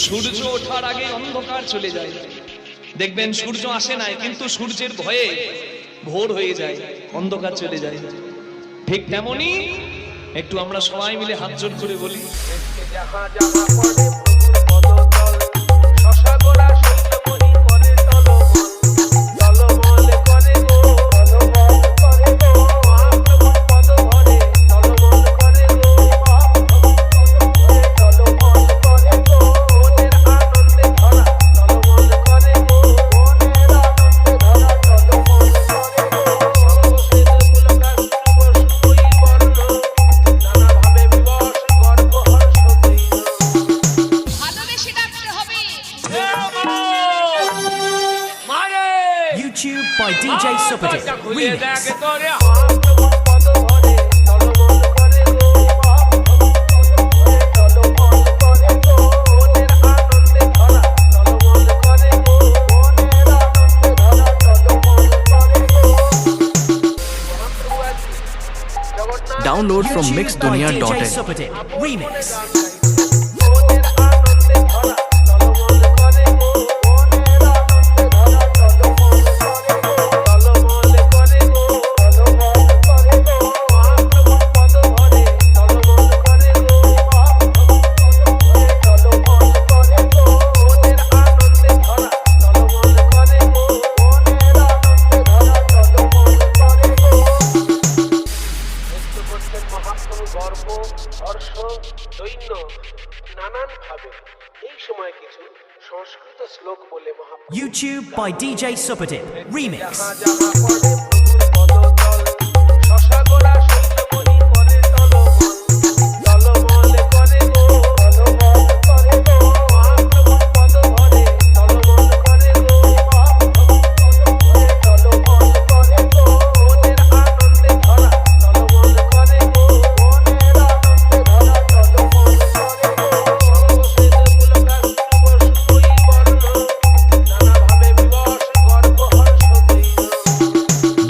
সূর্য ওঠার আগে অন্ধকার চলে যায়। দেখবেন সূর্য আসে নাই, কিন্তু সূর্যের ভয়ে ভোর হয়ে যায়, অন্ধকার চলে যায়। ঠিক তেমনি একটু আমরা সবাই মিলে হাত জোড় করে বলি, YouTube by DJ Superdip Remix. Download from mixdunia.in. Superdip Remix. YouTube by DJ Superdip Remix.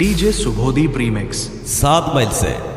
DJ Subhodip Remix. 7 mile से